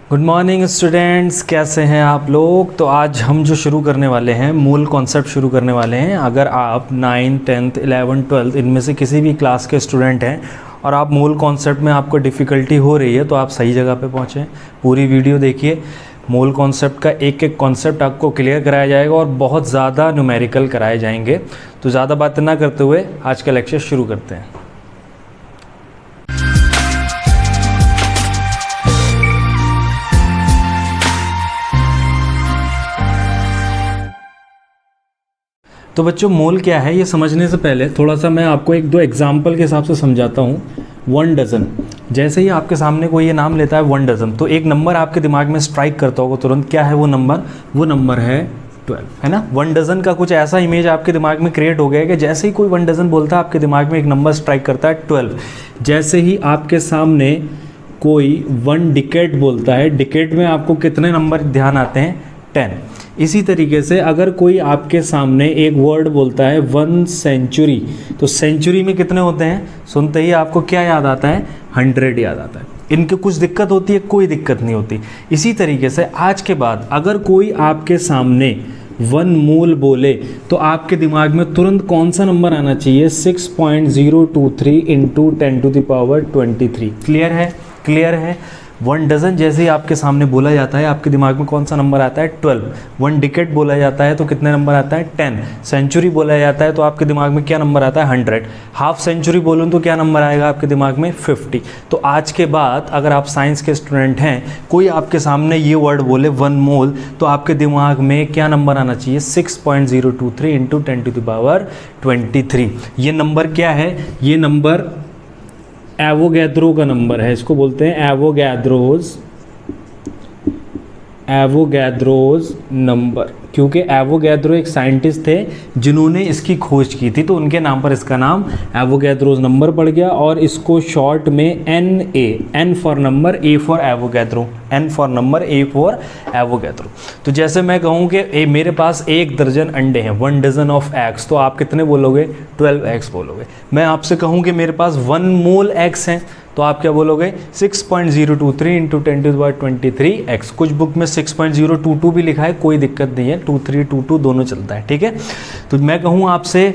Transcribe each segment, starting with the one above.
Good morning students, कैसे हैं आप लोग। तो आज हम जो शुरू करने वाले हैं, मूल कॉन्सेप्ट शुरू करने वाले हैं। अगर आप 9th 10th 11th 12th इनमें से किसी भी क्लास के स्टूडेंट हैं और आप मूल कॉन्सेप्ट में आपको डिफ़िकल्टी हो रही है तो आप सही जगह पे पहुँचें। पूरी वीडियो देखिए, मूल कॉन्सेप्ट का एक एक कॉन्सेप्ट आपको क्लियर कराया जाएगा और बहुत ज़्यादा न्यूमेरिकल कराए जाएंगे। तो ज़्यादा बातें ना करते हुए आज का लेक्चर शुरू करते हैं। तो बच्चों, मूल क्या है ये समझने से पहले थोड़ा सा मैं आपको एक दो एग्जाम्पल के हिसाब से समझाता हूँ। 1 डज़न, जैसे ही आपके सामने कोई ये नाम लेता है 1 डज़न, तो एक नंबर आपके दिमाग में स्ट्राइक करता होगा तुरंत। क्या है वो नंबर? वो नंबर है 12, है ना। 1 डज़न का कुछ ऐसा इमेज आपके दिमाग में क्रिएट हो गया है कि जैसे ही कोई 1 डज़न बोलता है आपके दिमाग में एक नंबर स्ट्राइक करता है 12। जैसे ही आपके सामने कोई 1 डिकेड बोलता है, डिकेड में आपको कितने नंबर ध्यान आते हैं? 10। इसी तरीके से अगर कोई आपके सामने एक वर्ड बोलता है 1 सेंचुरी, तो सेंचुरी में कितने होते हैं? सुनते ही आपको क्या याद आता है? 100 याद आता है। इनकी कुछ दिक्कत होती है? कोई दिक्कत नहीं होती। इसी तरीके से आज के बाद अगर कोई आपके सामने 1 मूल बोले तो आपके दिमाग में तुरंत कौन सा नंबर आना चाहिए? 6.023 इंटू 10⁻23। क्लियर है? क्लियर है। 1 डज़न जैसे ही आपके सामने बोला जाता है आपके दिमाग में कौन सा नंबर आता है? 12। 1 डिकेड बोला जाता है तो कितने नंबर आता है? 10। सेंचुरी बोला जाता है तो आपके दिमाग में क्या नंबर आता है? 100। हाफ सेंचुरी बोलूँ तो क्या नंबर आएगा आपके दिमाग में? 50। तो आज के बाद अगर आप साइंस के स्टूडेंट हैं, कोई आपके सामने ये वर्ड बोले 1 मोल, तो आपके दिमाग में क्या नंबर आना चाहिए? 6.023 इंटू 10⁻23। ये नंबर क्या है? ये नंबर एवोगैद्रो का नंबर है। इसको बोलते हैं एवोगैद्रोज नंबर, क्योंकि एवोगैद्रो एक साइंटिस्ट थे जिन्होंने इसकी खोज की थी, तो उनके नाम पर इसका नाम एवोगैद्रोज नंबर पड़ गया। और इसको शॉर्ट में N for number, A for Avogadro, N for number, A for Avogadro. तो जैसे मैं कहूँ कि मेरे पास 1 दर्जन अंडे हैं, 1 डज़न ऑफ एग्स, तो आप कितने बोलोगे? 12 एग्स बोलोगे। मैं आपसे कहूँ कि मेरे पास 1 मोल एग्स हैं, तो आप क्या बोलोगे? 6.023 इंटू 10⁻23 एक्स। कुछ बुक में 6.022 भी लिखा है, कोई दिक्कत नहीं है, 2322 दोनों चलता है, ठीक है। तो मैं कहूँ आपसे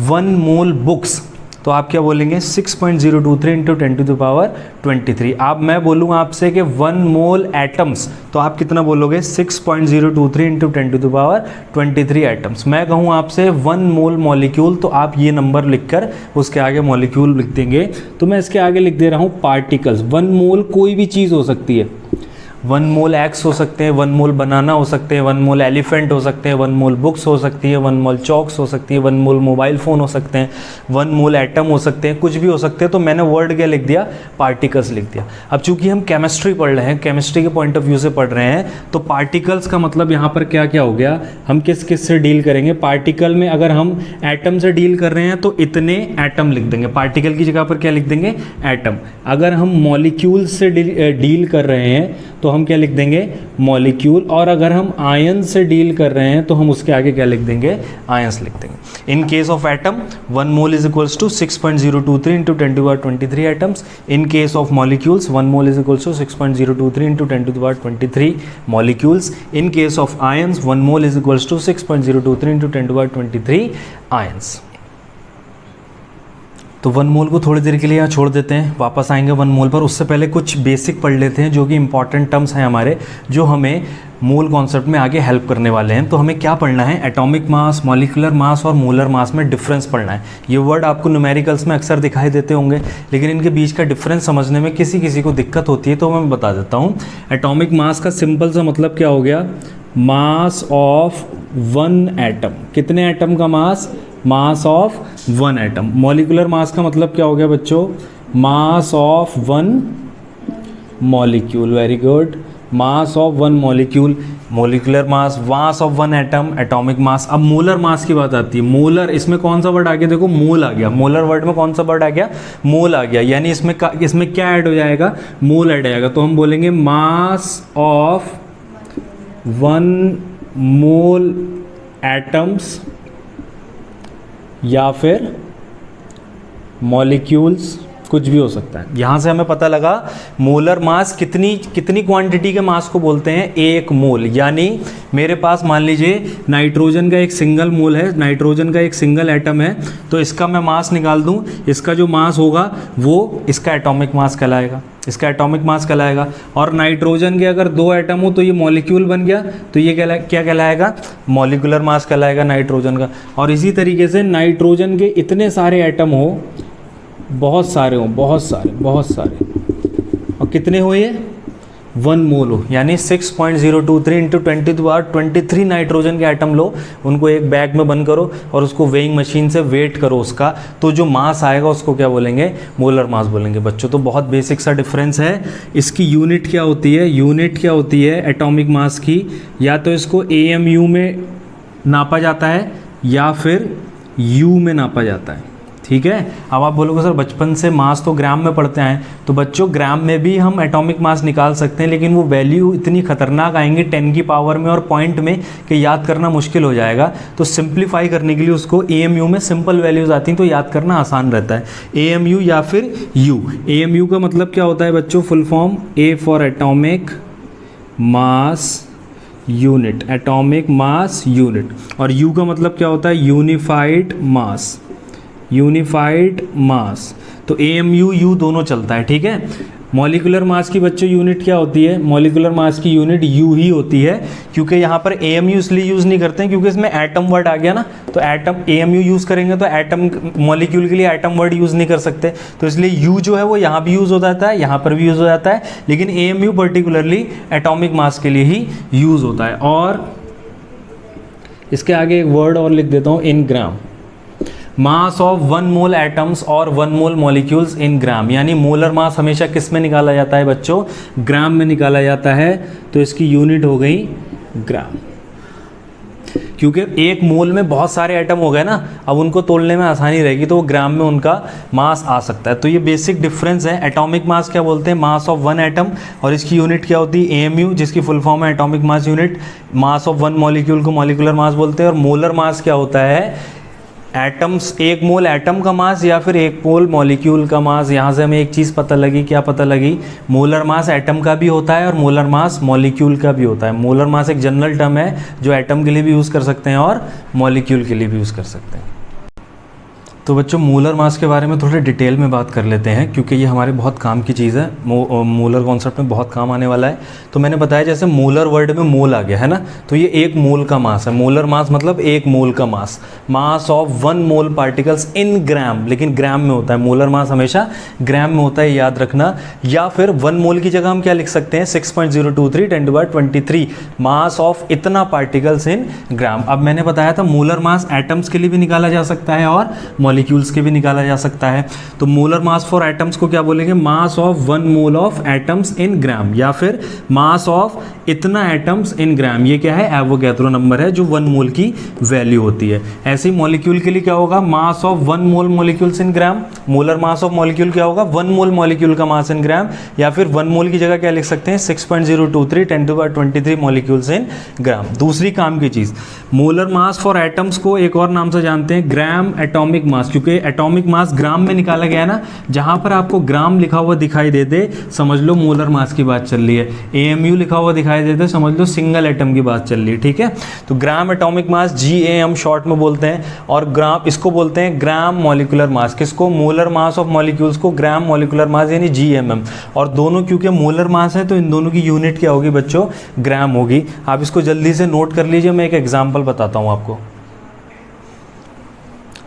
1 मोल बुक्स, तो आप क्या बोलेंगे? 6.023 इंटू 10⁻23। अब मैं बोलूँ आपसे कि 1 मोल एटम्स, तो आप कितना बोलोगे? 6.023 इंटू 10⁻23 एटम्स। मैं कहूँ आपसे 1 मोल मॉलिक्यूल, तो आप ये नंबर लिखकर उसके आगे मॉलिक्यूल लिख देंगे। तो मैं इसके आगे लिख दे रहा हूँ पार्टिकल्स। 1 मोल कोई भी चीज़ हो सकती है। 1 मोल एग्स हो सकते हैं, 1 मोल बनाना हो सकते हैं, 1 मोल एलिफेंट हो सकते हैं, 1 मोल बुक्स हो सकती है, 1 मोल चॉक्स हो सकती है, 1 मोल मोबाइल फ़ोन हो सकते हैं, 1 मोल एटम हो सकते हैं, कुछ भी हो सकते हैं। तो मैंने वर्ड क्या लिख दिया? पार्टिकल्स लिख दिया। अब चूंकि हम केमिस्ट्री पढ़ रहे हैं, केमिस्ट्री के पॉइंट ऑफ व्यू से पढ़ रहे हैं, तो पार्टिकल्स का मतलब यहाँ पर क्या क्या हो गया? हम किस किस से डील करेंगे? पार्टिकल में अगर हम एटम से डील कर रहे हैं तो इतने एटम लिख देंगे, पार्टिकल की जगह पर क्या लिख देंगे? एटम। अगर हम मॉलिक्यूल से डील कर रहे हैं तो हम क्या लिख देंगे? मॉलिक्यूल। और अगर हम आयन से डील कर रहे हैं तो हम उसके आगे क्या लिख देंगे? आयंस लिख देंगे। In case of atom 1 mole is equals to 6.023 into 10⁻23 atoms. In case of molecules 1 mole is equals to 6.023 into 10⁻23 molecules. In case of ions 1 mole is equals to 6.023 into 10⁻23 ions. तो 1 मोल को थोड़ी देर के लिए यहाँ छोड़ देते हैं, वापस आएंगे 1 मोल पर। उससे पहले कुछ बेसिक पढ़ लेते हैं जो कि इंपॉर्टेंट टर्म्स हैं हमारे, जो हमें मूल कॉन्सेप्ट में आगे हेल्प करने वाले हैं। तो हमें क्या पढ़ना है? एटॉमिक मास, मॉलिक्यूलर मास और मोलर मास में डिफरेंस पढ़ना है। ये वर्ड आपको न्यूमेरिकल्स में अक्सर दिखाई देते होंगे, लेकिन इनके बीच का डिफरेंस समझने में किसी किसी को दिक्कत होती है, तो मैं बता देता हूँ। एटॉमिक मास का सिंपल सा मतलब क्या हो गया? Mass of 1 atom. कितने एटम का मास? Mass of 1 atom. Molecular mass का मतलब क्या हो गया बच्चों? Mass of 1 molecule. Very good. Mass of 1 molecule, molecular mass, mass of 1 atom, atomic mass. अब मोलर मास की बात आती है। मोलर, इसमें कौन सा वर्ड आ गया? देखो, मोल आ गया। मोलर वर्ड में कौन सा वर्ड आ गया? मोल आ गया। यानी इसमें क्या ऐड हो जाएगा? मोल ऐड आएगा। तो हम बोलेंगे मास ऑफ 1 मोल एटम्स या फिर मॉलिक्यूल्स कुछ भी हो सकता है। यहाँ से हमें पता लगा मोलर मास कितनी क्वांटिटी के मास को बोलते हैं, 1 मोल। यानी मेरे पास मान लीजिए नाइट्रोजन का एक सिंगल मोल है, नाइट्रोजन का एक सिंगल एटम है, तो इसका मैं मास निकाल दूं, इसका जो मास होगा वो इसका एटॉमिक मास कहलाएगा, इसका एटॉमिक मास कहलाएगा। और नाइट्रोजन के अगर 2 एटम हो तो ये मॉलिक्यूल बन गया, तो ये क्या कहलाएगा, मॉलिक्यूलर मास कहलाएगा नाइट्रोजन का। और इसी तरीके से नाइट्रोजन के इतने सारे एटम हो, बहुत सारे, और कितने हो ये, 1 मोल हो, यानी 6.023 इंटू 10⁻23 नाइट्रोजन के एटम लो, उनको एक बैग में बंद करो और उसको वेइंग मशीन से वेट करो उसका, तो जो मास आएगा उसको क्या बोलेंगे, मोलर मास बोलेंगे बच्चों। तो बहुत बेसिक सा डिफरेंस है। इसकी यूनिट क्या होती है, यूनिट क्या होती है एटॉमिक मास की, या तो इसको AMU में नापा जाता है या फिर U में नापा जाता है, ठीक है। अब आप बोलोगे सर बचपन से मास तो ग्राम में पढ़ते हैं, तो बच्चों ग्राम में भी हम एटॉमिक मास निकाल सकते हैं, लेकिन वो वैल्यू इतनी खतरनाक आएंगी 10 की पावर में और पॉइंट में कि याद करना मुश्किल हो जाएगा। तो सिंप्लीफाई करने के लिए उसको AMU में सिंपल वैल्यूज़ आती हैं, तो याद करना आसान रहता है, AMU या फिर U। AMU का मतलब क्या होता है बच्चों, full form A for atomic mass unit, atomic mass unit. और U का मतलब क्या होता है, यूनिफाइड मास, यूनिफाइड मास। तो AMU U दोनों चलता है, ठीक है। मॉलिकुलर मास की बच्चों यूनिट क्या होती है, मॉलिकुलर मास की यूनिट U ही होती है, क्योंकि यहाँ पर AMU इसलिए यूज़ नहीं करते हैं क्योंकि इसमें एटम वर्ड आ गया ना, तो एटम AMU यूज़ करेंगे तो एटम मॉलिक्यूल के लिए एटम वर्ड यूज़ नहीं कर सकते, तो इसलिए U जो है वो यहाँ भी यूज़ हो जाता है, यहाँ पर भी यूज़ हो जाता है, लेकिन AMU पर्टिकुलरली एटॉमिक मास के लिए ही यूज़ होता है। और इसके आगे एक वर्ड और लिख देता हूँ, इन ग्राम, मास ऑफ 1 मोल एटम्स और 1 मोल मॉलिक्यूल्स इन ग्राम। यानी मोलर मास हमेशा किस में निकाला जाता है बच्चों, ग्राम में निकाला जाता है, तो इसकी यूनिट हो गई ग्राम। क्योंकि 1 मोल में बहुत सारे एटम हो गए ना, अब उनको तोड़ने में आसानी रहेगी, तो वो ग्राम में उनका मास आ सकता है। तो ये बेसिक डिफरेंस है। एटॉमिक मास क्या बोलते हैं, मास ऑफ 1 एटम, और इसकी यूनिट क्या होती है, AMU, जिसकी फुल फॉर्म है atomic mass unit. Mass of 1 molecule को मॉलिकुलर मास बोलते हैं। और मोलर मास क्या होता है, एटम्स, 1 मोल एटम का मास या फिर 1 मोल मॉलिक्यूल का मास। यहाँ से हमें एक चीज़ पता लगी, क्या पता लगी, मोलर मास एटम का भी होता है और मोलर मास मॉलिक्यूल का भी होता है। मोलर मास एक जनरल टर्म है जो एटम के लिए भी यूज़ कर सकते हैं और मॉलिक्यूल के लिए भी यूज़ कर सकते हैं। तो बच्चों मोलर मास के बारे में थोड़े डिटेल में बात कर लेते हैं, क्योंकि ये हमारे बहुत काम की चीज़ है, मोलर कॉन्सेप्ट में बहुत काम आने वाला है। तो मैंने बताया जैसे मोलर वर्ड में मोल आ गया है ना, तो ये 1 मोल का मास है। मोलर मास मतलब 1 मोल का मास, mass of 1 mole particles in ग्राम, लेकिन ग्राम में होता है। मोलर मास हमेशा ग्राम में होता है, याद रखना। या फिर 1 मोल की जगह हम क्या लिख सकते हैं, 6.023 10⁻23 मास ऑफ इतना पार्टिकल्स इन ग्राम। अब मैंने बताया था मोलर मास एटम्स के लिए भी निकाला जा सकता है और मॉलिक्यूल्स के भी निकाला जा सकता है। तो मोलर मास फॉर एटम्स को क्या बोलेंगे, mass of 1 mole of atoms in gram, या फिर मास ऑफ इतना एटम्स इन ग्राम। ये क्या है, एवोगैड्रो नंबर है जो 1 मोल की वैल्यू होती है। ऐसे ही मॉलिक्यूल के लिए क्या होगा, मास of 1 mole molecules in gram. Molar mass of molecule क्या होगा, 1 मोल मॉलिक्यूल का मास इन ग्राम, या फिर 1 मोल की जगह क्या लिख सकते हैं, 6.023 10⁻23 मॉलिक्यूल्स इन ग्राम। दूसरी काम की चीज, मोलर मास फॉर एटम्स को एक और नाम से जानते हैं, ग्राम एटॉमिक मास, क्योंकि एटॉमिक मास ग्राम में निकाला गया है ना। जहां पर आपको ग्राम लिखा हुआ दिखाई दे दे, समझ लो मोलर मास की बात चल रही है। AMU लिखा हुआ दिखाई दे दे, समझ लो सिंगल एटम की बात चल रही है, ठीक है। तो gram atomic mass GAM short में बोलते हैं, और ग्राम इसको बोलते हैं ग्राम मॉलिकुलर मास। किसको, मोलर मास ऑफ मॉलिक्यूल्स को ग्राम मॉलिकुलर मास यानी GMM। और दोनों क्योंकि मोलर मास है तो इन दोनों की यूनिट क्या होगी बच्चों, ग्राम होगी। आप इसको जल्दी से नोट कर लीजिए, मैं एक एग्जाम्पल बताता हूँ आपको।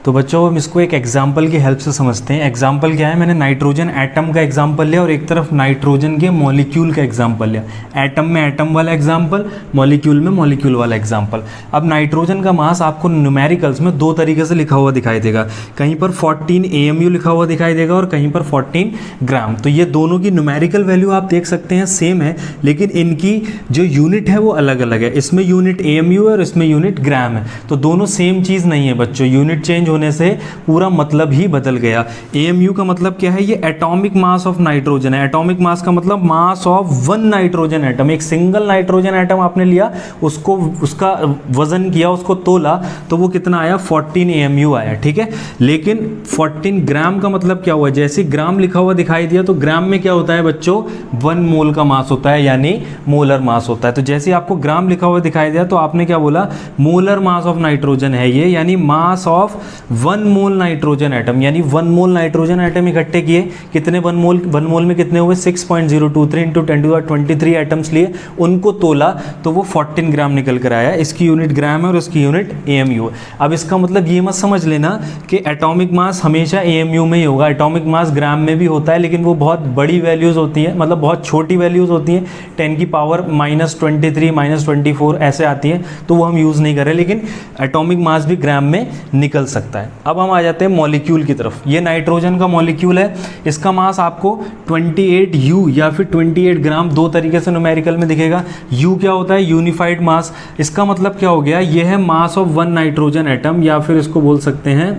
तो बच्चों हम इसको एक एग्जाम्पल की हेल्प से समझते हैं। एग्जाम्पल क्या है, मैंने नाइट्रोजन एटम का एग्जाम्पल लिया और एक तरफ नाइट्रोजन के मॉलिक्यूल का एग्जाम्पल लिया। एटम में एटम वाला एग्जाम्पल, मॉलिक्यूल में मॉलिक्यूल वाला एग्जाम्पल। अब नाइट्रोजन का मास आपको न्यूमेरिकल्स में 2 तरीके से लिखा हुआ दिखाई देगा, कहीं पर 14 AMU लिखा हुआ दिखाई देगा और कहीं पर 14 ग्राम। तो ये दोनों की न्यूमेरिकल वैल्यू आप देख सकते हैं सेम है, लेकिन इनकी जो यूनिट है वो अलग अलग है। इसमें यूनिट AMU है और इसमें यूनिट ग्राम है, तो दोनों सेम चीज़ नहीं है बच्चों, यूनिट चेंज होने से पूरा मतलब ही बदल गया। AMU का मतलब क्या है, ये एटॉमिक मास ऑफ नाइट्रोजन है। एटॉमिक मास का मतलब mass of one nitrogen atom. एक सिंगल नाइट्रोजन एटम आपने लिया, उसको उसका वजन किया, उसको तोला, तो वो कितना आया, 14 AMU आया, ठीक है। लेकिन 14 ग्राम का मतलब क्या हुआ, जैसे ग्राम लिखा हुआ दिखाई दिया तो ग्राम में क्या होता है बच्चों, 1 मोल का मास होता है, यानी मोलर मास होता है। तो जैसे आपको ग्राम लिखा हुआ दिखाई दिया तो आपने क्या बोला, मोलर मास ऑफ नाइट्रोजन है ये, यानी मास ऑफ 1 मोल नाइट्रोजन एटम, यानी 1 मोल नाइट्रोजन एटम इकट्ठे किए। कितने 1 मोल में कितने हुए, 6.023 इंटू 10⁻23 एटम्स लिए, उनको तोला तो वो 14 ग्राम निकल कर आया। इसकी यूनिट ग्राम है और उसकी यूनिट AMU है। अब इसका मतलब ये मत समझ लेना कि एटॉमिक मास हमेशा AMU में ही होगा। एटॉमिक मास ग्राम में भी होता है, लेकिन वो बहुत बड़ी वैल्यूज़ होती हैं, मतलब बहुत छोटी वैल्यूज़ होती हैं, 10 की पावर -23 -24 ऐसे आती हैं, तो वो हम यूज़ नहीं कर रहे। लेकिन एटॉमिक मास भी ग्राम में निकल सकता है। अब हम आ जाते हैं मॉलिक्यूल की तरफ। ये नाइट्रोजन का मॉलिक्यूल है, इसका मास आपको 28U या फिर 28 ग्राम, दो तरीके से न्यूमेरिकल में दिखेगा। U क्या होता है, यूनिफाइड मास। इसका मतलब क्या हो गया, ये है मास ऑफ 1 नाइट्रोजन एटम, या फिर इसको बोल सकते हैं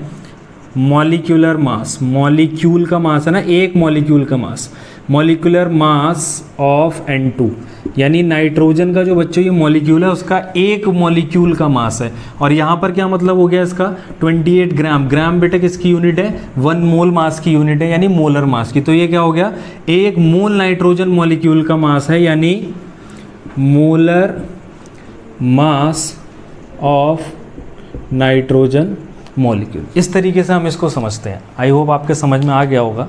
मॉलिक्यूलर मास। मॉलिक्यूल का मास है ना, एक मॉलिक्यूल का मास, मॉलिक्यूलर मास ऑफ N2, यानी नाइट्रोजन का जो बच्चों ये मॉलिक्यूल है उसका एक मॉलिक्यूल का मास है। और यहाँ पर क्या मतलब हो गया इसका, 28 ग्राम। ग्राम बेटा किसकी यूनिट है, 1 मोल मास की यूनिट है, यानी मोलर मास की। तो ये क्या हो गया, एक मोल नाइट्रोजन मॉलिक्यूल का मास है, यानी molar mass of nitrogen molecule. इस तरीके से हम इसको समझते हैं। आई होप आपके समझ में आ गया होगा।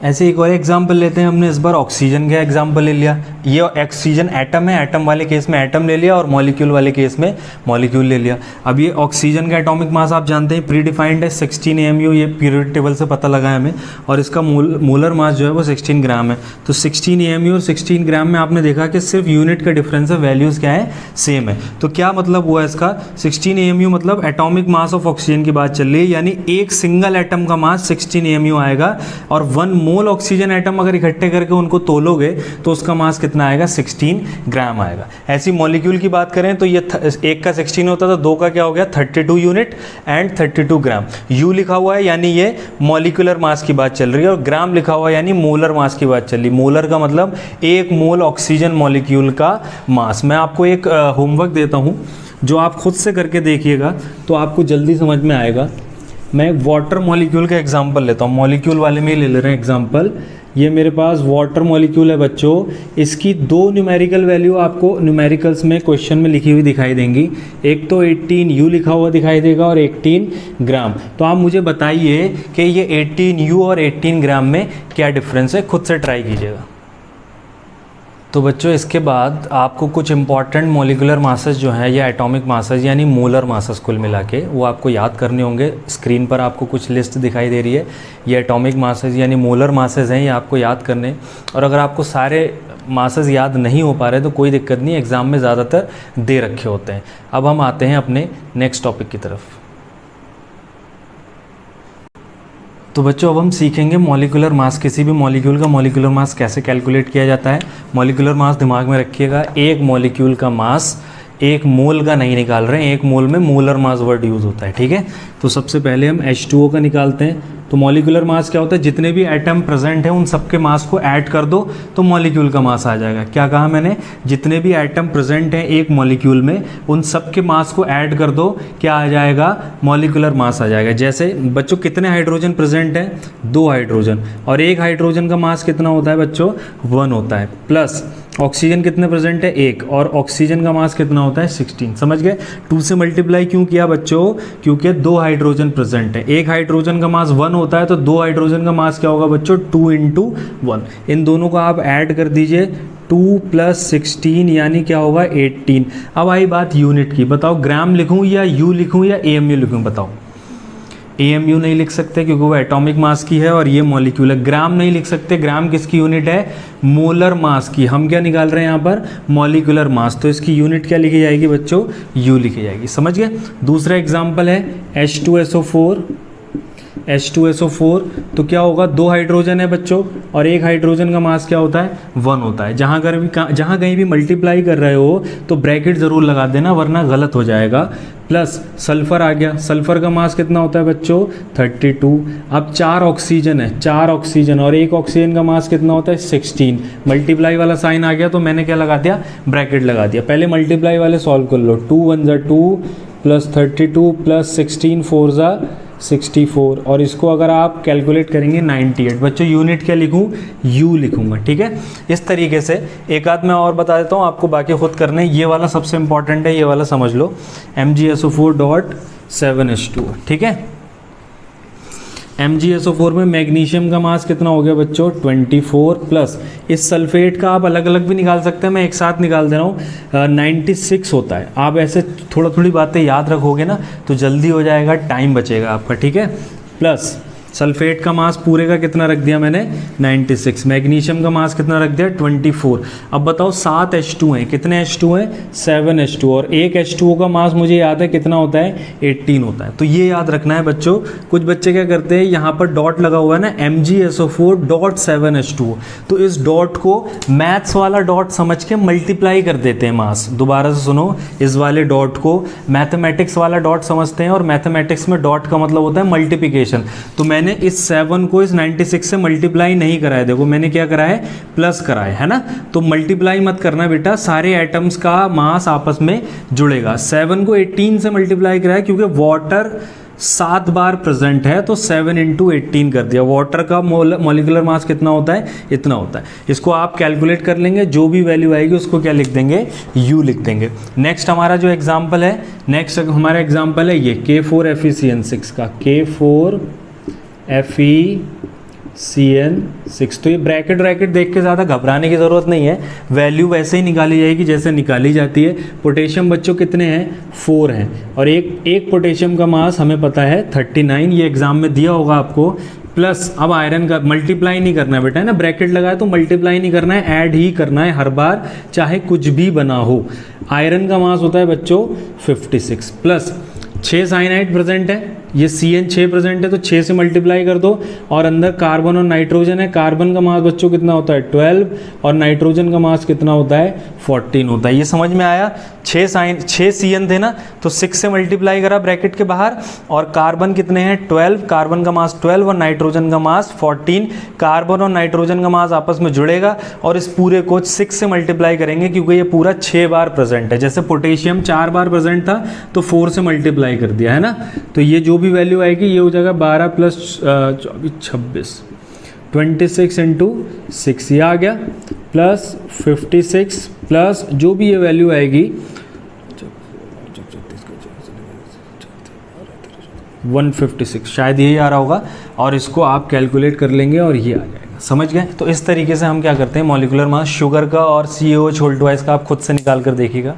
ऐसे एक और एग्जाम्पल लेते हैं। हमने इस बार ऑक्सीजन का एग्जाम्पल ले लिया। ये ऑक्सीजन एटम है, एटम वाले केस में एटम ले लिया और मॉलिक्यूल वाले केस में मॉलिक्यूल ले लिया। अब ये ऑक्सीजन का एटॉमिक मास आप जानते हैं प्री डिफाइंड है 16 AMU, ये पीरियोडिक टेबल से पता लगा है हमें। और इसका मोलर मास जो है वो 16 ग्राम है। तो 16 AMU और 16 ग्राम में आपने देखा कि सिर्फ यूनिट का डिफरेंस है, वैल्यूज़ क्या है, सेम है। तो क्या मतलब हुआ इसका, 16 AMU मतलब एटॉमिक मास ऑफ ऑक्सीजन की बात चल रही है, यानी एक सिंगल एटम का मास 16 AMU आएगा। और 1 मोल ऑक्सीजन एटम अगर इकट्ठे करके उनको तोलोगे तो उसका मास कितना आएगा, 16 ग्राम आएगा। ऐसी मॉलिक्यूल की बात करें तो ये एक का 16 होता था, दो का क्या हो गया 32 यूनिट एंड 32 ग्राम। यू लिखा हुआ है यानी ये मॉलिक्यूलर मास की बात चल रही है, और ग्राम लिखा हुआ है यानी मोलर मास की बात चल रही है। मोलर का मतलब एक मोल ऑक्सीजन मॉलिक्यूल का मास। मैं आपको एक होमवर्क देता हूँ जो आप खुद से करके देखिएगा तो आपको जल्दी समझ में आएगा। मैं एक वाटर मॉलिक्यूल का एग्जांपल लेता हूँ, मॉलिक्यूल वाले में ही ले रहे हैं एग्जांपल। ये मेरे पास वाटर मॉलिक्यूल है बच्चों, इसकी दो न्यूमेरिकल वैल्यू आपको न्यूमेरिकल्स में क्वेश्चन में लिखी हुई दिखाई देंगी। एक तो 18U लिखा हुआ दिखाई देगा और 18 ग्राम। तो आप मुझे बताइए कि ये 18U और 18 ग्राम में क्या डिफरेंस है, खुद से ट्राई कीजिएगा। तो बच्चों इसके बाद आपको कुछ इंपॉर्टेंट मॉलिक्यूलर मासेस जो हैं या एटॉमिक मासेस यानी मोलर मासेस कुल मिला के वो आपको याद करने होंगे। स्क्रीन पर आपको कुछ लिस्ट दिखाई दे रही है, ये एटॉमिक मासेस यानी मोलर मासेस हैं, ये आपको याद करने। और अगर आपको सारे मासेस याद नहीं हो पा रहे तो कोई दिक्कत नहीं, एग्ज़ाम में ज़्यादातर दे रखे होते हैं। अब हम आते हैं अपने नेक्स्ट टॉपिक की तरफ। तो बच्चों अब हम सीखेंगे मॉलिक्यूलर मास, किसी भी मॉलिक्यूल का मॉलिक्यूलर मास कैसे कैलकुलेट किया जाता है। मॉलिक्यूलर मास दिमाग में रखिएगा, एक मॉलिक्यूल का मास एक मोल का नहीं निकाल रहे हैं, एक मोल में मोलर मास वर्ड यूज़ होता है, ठीक है। तो सबसे पहले हम H2O का निकालते हैं। तो मॉलिक्यूलर मास क्या होता है, जितने भी एटम प्रेजेंट हैं उन सबके मास को ऐड कर दो तो मॉलिक्यूल का मास आ जाएगा। क्या कहा मैंने, जितने भी एटम प्रेजेंट हैं एक मॉलिक्यूल में उन सबके मास को ऐड कर दो, क्या आ जाएगा, मॉलिक्यूलर मास आ जाएगा। जैसे बच्चों कितने हाइड्रोजन प्रेजेंट हैं, 2 हाइड्रोजन, और एक हाइड्रोजन का मास कितना होता है बच्चों, 1 होता है। प्लस ऑक्सीजन कितने प्रेजेंट है, 1, और ऑक्सीजन का मास कितना होता है, 16। समझ गए। 2 से मल्टीप्लाई क्यों किया बच्चों, क्योंकि 2 हाइड्रोजन प्रेजेंट है। एक हाइड्रोजन का मास 1 होता है तो 2 हाइड्रोजन का मास क्या होगा बच्चों, 2 × 1। इन दोनों को आप ऐड कर दीजिए, 2 + 16 यानी क्या होगा 18। अब आई बात यूनिट की, बताओ ग्राम लिखूँ या यू लिखूँ या AMU लिखूँ, बताओ। AMU नहीं लिख सकते क्योंकि वो एटॉमिक मास की है और ये मॉलिक्यूल है। ग्राम नहीं लिख सकते, ग्राम किसकी यूनिट है, मोलर मास की। हम क्या निकाल रहे हैं यहाँ पर, मॉलिक्यूलर मास, तो इसकी यूनिट क्या लिखी जाएगी बच्चों, U लिखी जाएगी। समझ गए। दूसरा एग्जाम्पल है H2SO4 H2SO4, तो क्या होगा, 2 हाइड्रोजन है बच्चों और 1 हाइड्रोजन का मास क्या होता है, 1 होता है। जहाँ कहीं भी मल्टीप्लाई कर रहे हो तो ब्रैकेट ज़रूर लगा देना वरना गलत हो जाएगा। प्लस सल्फ़र आ गया, सल्फ़र का मास कितना होता है बच्चों, 32। अब 4 ऑक्सीजन है, 4 ऑक्सीजन और 1 ऑक्सीजन का मास कितना होता है, 16। मल्टीप्लाई वाला साइन आ गया तो मैंने क्या लगा दिया, ब्रैकेट लगा दिया। पहले मल्टीप्लाई वाले सॉल्व कर लो, 2 1 ज़ा 2 प्लस 32 प्लस 16 4 ज़ा 64 और इसको अगर आप कैलकुलेट करेंगे 98। बच्चों यूनिट क्या लिखूं, यू लिखूंगा, ठीक है। इस तरीके से एक आध मैं और बता देता हूं आपको, बाकी खुद करने। ये वाला सबसे इंपॉर्टेंट है, ये वाला समझ लो, MgSO4.7H2, ठीक है। MgSO4 में मैग्नीशियम का मास कितना हो गया बच्चों, 24 प्लस इस सल्फेट का आप अलग अलग भी निकाल सकते हैं, मैं एक साथ निकाल दे रहा हूँ, 96 होता है। आप ऐसे थोड़ी बातें याद रखोगे ना तो जल्दी हो जाएगा, टाइम बचेगा आपका, ठीक है। प्लस सल्फेट का मास पूरे का कितना रख दिया मैंने, 96। मैग्नीशियम का मास कितना रख दिया, 24। अब बताओ 7 H2 हैं, कितने H2 हैं, 7 H2 और 1 H2O का मास मुझे याद है कितना होता है, 18 होता है। तो ये याद रखना है बच्चों। कुछ बच्चे क्या करते हैं, यहाँ पर डॉट लगा हुआ है ना, MgSO4.7H2, तो इस डॉट को मैथ्स वाला डॉट समझ के मल्टीप्लाई कर देते हैं मास। दोबारा से सुनो, इस वाले डॉट को मैथमेटिक्स वाला डॉट समझते हैं और मैथमेटिक्स में डॉट का मतलब होता है मल्टीप्लिकेशन। तो मैंने इस 7 को इस 96 से मल्टीप्लाई नहीं करा है, देखो मैंने क्या करा है, प्लस करा है ना। तो मल्टीप्लाई मत करना बेटा, सारे एटम्स का मास आपस में जुड़ेगा। 7 को 18 से मल्टीप्लाई करा है क्योंकि वाटर 7 बार प्रेजेंट है, तो 7 × 18 कर दिया। वाटर का मॉलिक्यूलर मास कितना होता है, इतना होता है। इसको आप कैलकुलेट कर लेंगे, जो भी वैल्यू आएगी उसको क्या लिख देंगे, यू लिख देंगे। नेक्स्ट हमारा जो एग्जाम्पल है, नेक्स्ट हमारा एग्जाम्पल है ये K4FeCN6 का, K4FeCN6। तो ये ब्रैकेट देख के ज़्यादा घबराने की ज़रूरत नहीं है, वैल्यू वैसे ही निकाली जाएगी जैसे निकाली जाती है। पोटेशियम बच्चों कितने हैं, 4 हैं और एक पोटेशियम का मास हमें पता है 39, ये एग्जाम में दिया होगा आपको। प्लस अब आयरन का मल्टीप्लाई नहीं करना है बेटा, है ना, ब्रैकेट लगाया तो मल्टीप्लाई नहीं करना है, ऐड ही करना है हर बार, चाहे कुछ भी बना हो। आयरन का मास होता है बच्चों 56 प्लस 6 साइनाइड प्रेजेंट है, ये CN6 प्रेजेंट है तो 6 से मल्टीप्लाई कर दो और अंदर कार्बन और नाइट्रोजन है। कार्बन का मास बच्चों कितना होता है, 12 और नाइट्रोजन का मास कितना होता है, 14 होता है। ये समझ में आया। 6 CN थे ना तो 6 से मल्टीप्लाई करा ब्रैकेट के बाहर और कार्बन कितने हैं, 12, कार्बन का मास 12 और नाइट्रोजन का मास 14। कार्बन और नाइट्रोजन का मास आपस में जुड़ेगा और इस पूरे को 6 से मल्टीप्लाई करेंगे क्योंकि ये पूरा 6 बार प्रेजेंट है। जैसे पोटेशियम 4 बार प्रेजेंट था तो 4 से मल्टीप्लाई कर दिया, है ना। तो ये जो भी वैल्यू आएगी ये हो जाएगा 12 प्लस 24 26, 26 × 6 ये आ गया, प्लस 56 प्लस जो भी ये वैल्यू आएगी 156, शायद यही आ रहा होगा और इसको आप कैलकुलेट कर लेंगे और ये आ जाएगा। समझ गए। तो इस तरीके से हम क्या करते हैं, मॉलिक्यूलर मास शुगर का और CaOH होल ट्वाइस का आप खुद से निकाल कर देखिएगा।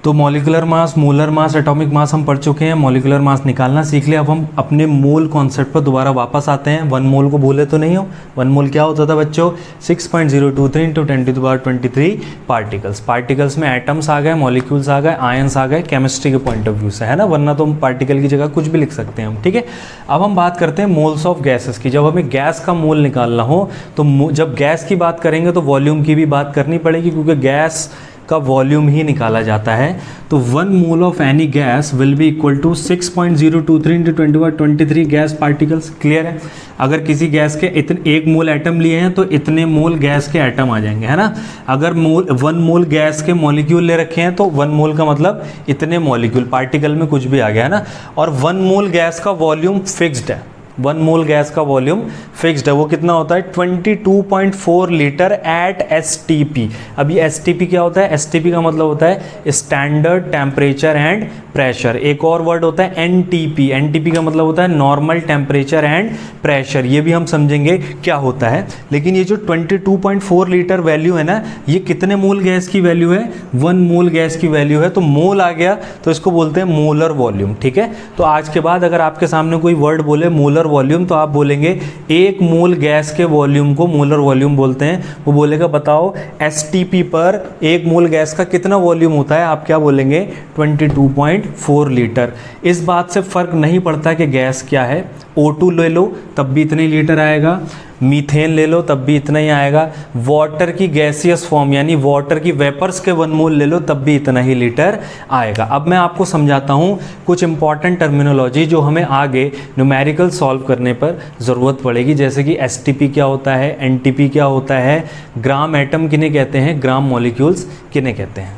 तो मॉलिक्यूलर मास, मोलर मास, एटॉमिक मास हम पढ़ चुके हैं, मॉलिक्यूलर मास निकालना सीख लिया। अब हम अपने मोल कॉन्सेप्ट पर दोबारा वापस आते हैं। 1 मोल को भूले तो नहीं हो। 1 मोल क्या होता था बच्चों, 6.023 × 10⁻23 पार्टिकल्स। पार्टिकल्स में एटम्स आ गए, मॉलिक्यूल्स आ गए, आयंस आ गए, केमिस्ट्री के पॉइंट ऑफ व्यू से, है ना, वरना तो पार्टिकल की जगह कुछ भी लिख सकते हैं हम, ठीक है। अब हम बात करते हैं मोल्स ऑफ गैसेस की। जब हमें गैस का मोल निकालना हो तो जब गैस की बात करेंगे तो वॉल्यूम की भी बात करनी पड़ेगी क्योंकि गैस का वॉल्यूम ही निकाला जाता है। तो 1 mole of any gas will be equal to 6.023 × 10⁻23 gas particles. Clear है। अगर किसी गैस के 1 मोल एटम लिए हैं तो इतने मोल गैस के एटम आ जाएंगे, है ना। अगर 1 मोल गैस के मॉलिक्यूल ले रखे हैं तो 1 मोल का मतलब इतने मॉलिक्यूल, पार्टिकल में कुछ भी आ गया, है ना। और 1 मोल गैस का वॉल्यूम फिक्स्ड है, 1 मोल गैस का वॉल्यूम फिक्स्ड है। वो कितना होता है, 22.4 लीटर एट STP। अब ये STP क्या होता है, STP का मतलब होता है स्टैंडर्ड टेम्परेचर एंड प्रेशर। एक और वर्ड होता है NTP। NTP का मतलब होता है नॉर्मल टेम्परेचर एंड प्रेशर। ये भी हम समझेंगे क्या होता है। लेकिन ये जो 22.4 लीटर वैल्यू है ना, ये कितने मोल गैस की वैल्यू है, 1 मोल गैस की वैल्यू है। तो मोल आ गया तो इसको बोलते हैं मोलर वॉल्यूम, ठीक है। तो आज के बाद अगर आपके सामने कोई वर्ड बोले मोलर वॉल्यूम, तो आप बोलेंगे एक मोल गैस के वॉल्यूम को मोलर वॉल्यूम बोलते हैं। वो बोलेगा बताओ एसटीपी पर एक मोल गैस का कितना वॉल्यूम होता है, आप क्या बोलेंगे 22.4 लीटर। इस बात से फ़र्क नहीं पड़ता कि गैस क्या है, O2 ले लो तब भी इतने लीटर आएगा, मीथेन ले लो तब भी इतना ही आएगा, वाटर की गैसियस फॉर्म यानी वाटर की वेपर्स के 1 मोल ले लो तब भी इतना ही लीटर आएगा। अब मैं आपको समझाता हूँ कुछ इंपॉर्टेंट टर्मिनोलॉजी जो हमें आगे न्यूमेरिकल सॉल्व करने पर ज़रूरत पड़ेगी, जैसे कि एसटीपी क्या होता है, एनटीपी क्या होता है, ग्राम एटम किन्हें कहते हैं, ग्राम मॉलिक्यूल्स किन्हें कहते हैं।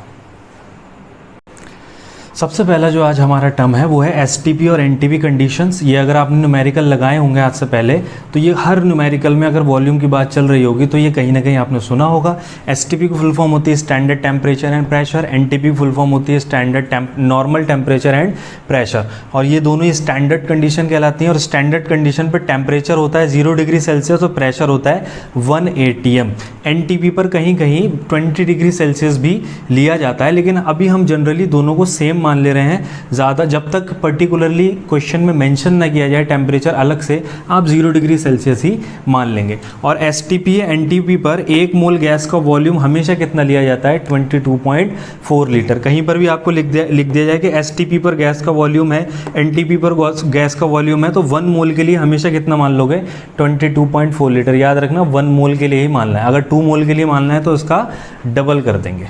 सबसे पहला जो आज हमारा टर्म है वो है एसटीपी और एनटीपी कंडीशंस। ये अगर आपने न्यूमेरिकल लगाए होंगे आज से पहले तो ये हर न्यूमेरिकल में अगर वॉल्यूम की बात चल रही होगी तो ये कहीं ना कहीं आपने सुना होगा। एसटीपी की फुल फॉर्म होती है standard temperature and pressure, NTP full form होती है standard normal temperature and pressure, और ये दोनों ही स्टैंडर्ड कंडीशन कहलाती हैं। और स्टैंडर्ड कंडीशन पर टेम्परेचर होता है 0 डिग्री सेल्सियस और प्रेशर होता है 1 atm। एनटीपी पर कहीं कहीं 20 डिग्री सेल्सियस भी लिया जाता है, लेकिन अभी हम जनरली दोनों को सेम मान ले रहे हैं। ज़्यादा जब तक पर्टिकुलरली क्वेश्चन में मेंशन ना किया जाए टेम्परेचर अलग से, आप 0 डिग्री सेल्सियस ही मान लेंगे। और एसटीपी एनटीपी पर एक मोल गैस का वॉल्यूम हमेशा कितना लिया जाता है 22.4 लीटर। कहीं पर भी आपको लिख दिया जाए कि एसटीपी पर गैस का वॉल्यूम है, एनटीपी पर गैस का वॉल्यूम है, तो 1 मोल के लिए हमेशा कितना मान लोगे 22.4 लीटर। याद रखना 1 मोल के लिए ही मानना है, अगर 2 मोल के लिए मानना है तो इसका डबल कर देंगे।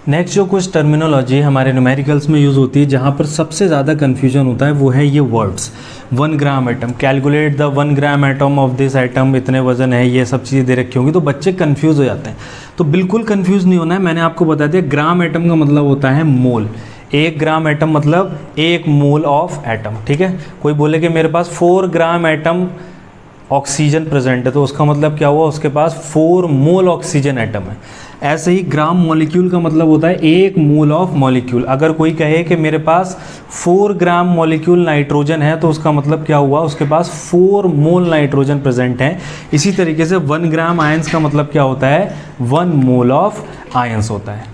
नेक्स्ट जो कुछ टर्मिनोलॉजी हमारे न्यूमेरिकल्स में यूज़ होती है जहाँ पर सबसे ज़्यादा कन्फ्यूजन होता है वो है ये words. 1 gram atom, calculate the 1 gram atom of this atom, इतने वजन है, ये सब चीज़ें दे रखी होंगी तो बच्चे कंफ्यूज हो जाते हैं। तो बिल्कुल कंफ्यूज नहीं होना है, मैंने आपको बता दिया ग्राम एटम का मतलब होता है मोल। 1 ग्राम एटम मतलब 1 मोल ऑफ एटम, ठीक है। कोई बोले कि मेरे पास 4 ग्राम एटम ऑक्सीजन प्रेजेंट है तो उसका मतलब क्या हुआ, उसके पास 4 मोल ऑक्सीजन एटम है। ऐसे ही ग्राम मॉलिक्यूल का मतलब होता है 1 मोल ऑफ मॉलिक्यूल। अगर कोई कहे कि मेरे पास 4 ग्राम मॉलिक्यूल नाइट्रोजन है तो उसका मतलब क्या हुआ, उसके पास 4 मोल नाइट्रोजन प्रेजेंट है। इसी तरीके से 1 ग्राम आयंस का मतलब क्या होता है, 1 मोल ऑफ आयंस होता है।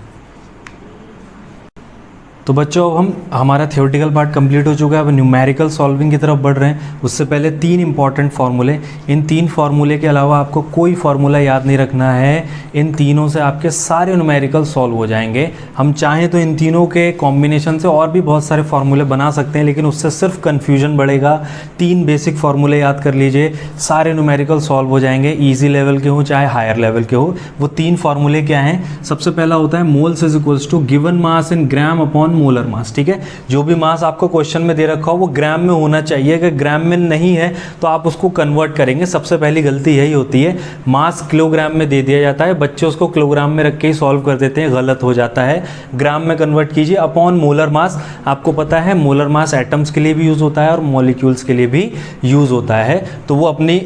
तो बच्चों अब हमारा थ्योरेटिकल पार्ट कंप्लीट हो चुका है, अब न्यूमेरिकल सॉल्विंग की तरफ बढ़ रहे हैं। उससे पहले 3 इंपॉर्टेंट फार्मूले, इन 3 फार्मूले के अलावा आपको कोई फार्मूला याद नहीं रखना है। इन तीनों से आपके सारे न्यूमेरिकल सॉल्व हो जाएंगे। हम चाहें तो इन तीनों के कॉम्बिनेशन से और भी बहुत सारे फार्मूले बना सकते हैं, लेकिन उससे सिर्फ कन्फ्यूजन बढ़ेगा। 3 बेसिक फार्मूले याद कर लीजिए, सारे न्यूमेरिकल सॉल्व हो जाएंगे, ईजी लेवल के हो चाहे हायर लेवल के हो। वो 3 फार्मूले क्या हैं, सबसे पहला होता है moles is equals to given mass in gram upon molar mass, ठीक है। जो भी मास आपको क्वेश्चन में दे रखा हो वो ग्राम में होना चाहिए, अगर ग्राम में नहीं है तो आप उसको कन्वर्ट करेंगे। सबसे पहली गलती यही होती है, मास किलोग्राम में दे दिया जाता है, बच्चे उसको किलोग्राम में रख के ही सॉल्व कर देते हैं, गलत हो जाता है। ग्राम में कन्वर्ट कीजिए अपॉन मोलर मास। आपको पता है मोलर मास एटम्स के लिए भी यूज़ होता है और मॉलिक्यूल्स के लिए भी यूज़ होता है, तो वो अपनी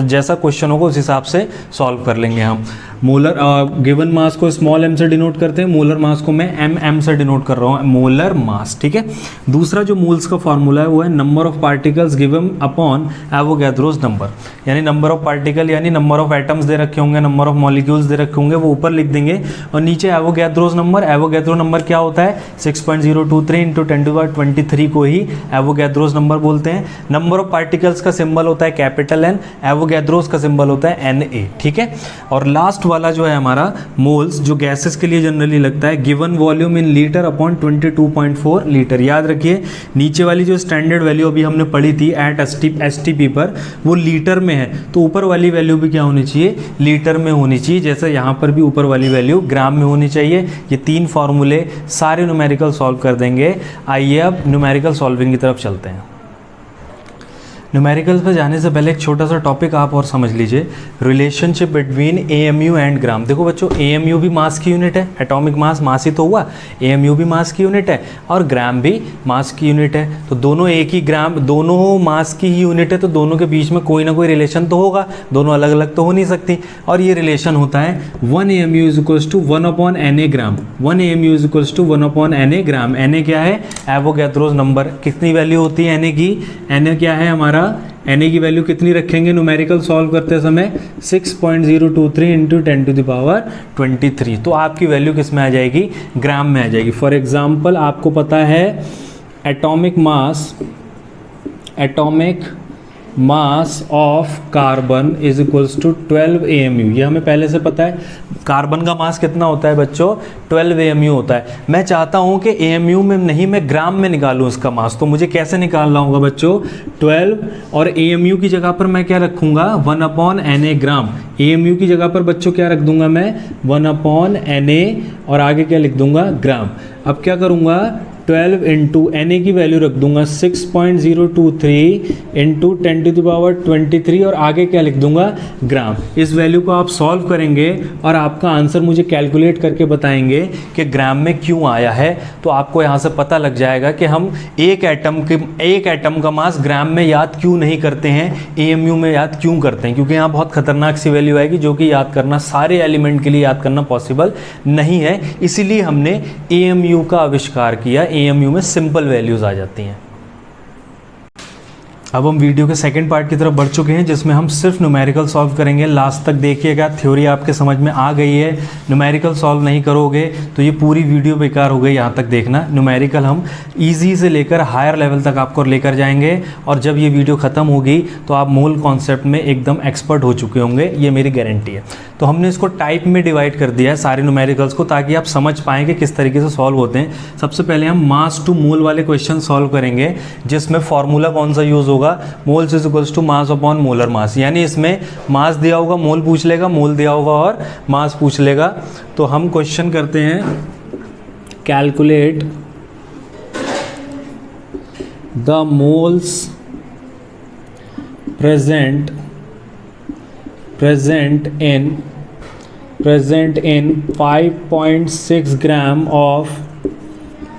जैसा क्वेश्चन होगा उस हिसाब से सॉल्व कर लेंगे हम। मोलर गिवन मास को स्मॉल m से डिनोट करते हैं, मोलर मास को मैं mm से डिनोट कर रहा हूँ, मोलर मास, ठीक है। दूसरा जो मोल्स का फॉर्मूला है वो है number of particles given upon Avogadro's number, यानी नंबर ऑफ पार्टिकल यानी नंबर ऑफ एटम्स दे रखे होंगे, नंबर ऑफ मॉलिक्यूल्स दे रखे होंगे, वो ऊपर लिख देंगे और नीचे एवोगैड्रोस नंबर। एवोगैड्रो नंबर क्या होता है 6.023 इंटू 10⁻23 को ही एवोगैड्रोस नंबर बोलते हैं। नंबर ऑफ पार्टिकल्स का सिंबल होता है कैपिटल N, एवोगैड्रोस का सिंबल होता है Na, ठीक है। और लास्ट वाला जो है हमारा मोल्स, जो गैसेस के लिए जनरली लगता है, given volume in litre upon 22.4 litre. याद रखिए नीचे वाली जो स्टैंडर्ड वैल्यू अभी हमने पढ़ी थी एट एसटीपी पर, वो लीटर में है, तो ऊपर वाली वैल्यू भी क्या होनी चाहिए, लीटर में होनी चाहिए, जैसे यहाँ पर भी ऊपर वाली वैल्यू ग्राम में होनी चाहिए। ये 3 फार्मूले सारे न्यूमेरिकल सॉल्व कर देंगे। आइए अब न्यूमेरिकल सॉल्विंग की तरफ चलते हैं। न्यूमेरिकल्स पे जाने से पहले एक छोटा सा टॉपिक आप और समझ लीजिए, रिलेशनशिप बिटवीन एएमयू एंड ग्राम। देखो बच्चों, एएमयू भी मास की यूनिट है, एटॉमिक मास, मास ही तो हुआ, एएमयू भी मास की यूनिट है और ग्राम भी मास की यूनिट है, तो दोनों एक ही ग्राम, दोनों मास की ही यूनिट है, तो दोनों के बीच में कोई ना कोई रिलेशन तो होगा, दोनों अलग अलग तो हो नहीं सकती। और ये रिलेशन होता है 1 AMU is equals to 1 upon Na gram, 1 AMU is equals to 1 upon Na gram. Na क्या है, एवोगैड्रोस नंबर। कितनी वैल्यू होती है Na की, Na क्या है हमारा, Na की वैल्यू कितनी रखेंगे न्यूमेरिकल सॉल्व करते समय, 6.023 इंटू 10⁻23। तो आपकी वैल्यू किस में आ जाएगी, ग्राम में आ जाएगी। फॉर एग्जाम्पल आपको पता है atomic mass atomic mass of carbon is equals to 12 AMU। ये हमें पहले से पता है, कार्बन का मास कितना होता है बच्चों, 12 AMU होता है। मैं चाहता हूँ कि AMU में नहीं, मैं ग्राम में निकालूँ इसका मास, तो मुझे कैसे निकालना होगा बच्चों, 12 और AMU की जगह पर मैं क्या रखूँगा, 1/NA ग्राम। AMU की जगह पर बच्चों क्या रख दूंगा मैं, 1/NA और आगे क्या लिख दूंगा, ग्राम। अब क्या करूँगा, 12 इंटू Na की वैल्यू रख दूंगा 6.023 इंटू 10⁻23 और आगे क्या लिख दूंगा, ग्राम। इस वैल्यू को आप सॉल्व करेंगे और आपका आंसर मुझे कैलकुलेट करके बताएंगे कि ग्राम में क्यों आया है। तो आपको यहाँ से पता लग जाएगा कि हम एक एटम का मास ग्राम में याद क्यों नहीं करते हैं, AMU में याद क्यों करते हैं, क्योंकि यहाँ बहुत खतरनाक सी वैल्यू आएगी जो कि याद करना, सारे एलिमेंट के लिए याद करना पॉसिबल नहीं है। इसीलिए हमने AMU का आविष्कार किया। AMU में सिंपल वैल्यूज आ जाती हैं। अब हम वीडियो के सेकंड पार्ट की तरफ बढ़ चुके हैं, जिसमें हम सिर्फ न्यूमेरिकल सॉल्व करेंगे। लास्ट तक देखिएगा, थ्योरी आपके समझ में आ गई है, न्यूमेरिकल सॉल्व नहीं करोगे तो ये पूरी वीडियो बेकार हो गई। यहाँ तक देखना, न्यूमेरिकल हम इजी से लेकर हायर लेवल तक आपको लेकर जाएंगे, और जब ये वीडियो ख़त्म होगी तो आप मूल कॉन्सेप्ट में एकदम एक्सपर्ट हो चुके होंगे, ये मेरी गारंटी है। तो हमने इसको टाइप में डिवाइड कर दिया है सारे न्यूमेरिकल्स को, ताकि आप समझ पाएँ कि किस तरीके से सॉल्व होते हैं। सबसे पहले हम मास टू मोल वाले क्वेश्चन सॉल्व करेंगे, जिसमें फॉर्मूला कौन सा यूज़ होगा, moles is equals to mass upon molar mass. यानी इसमें मास दिया होगा, मोल पूछ लेगा, मोल दिया होगा और मास पूछ लेगा। तो हम क्वेश्चन करते हैं, calculate the moles present in 5.6 gram of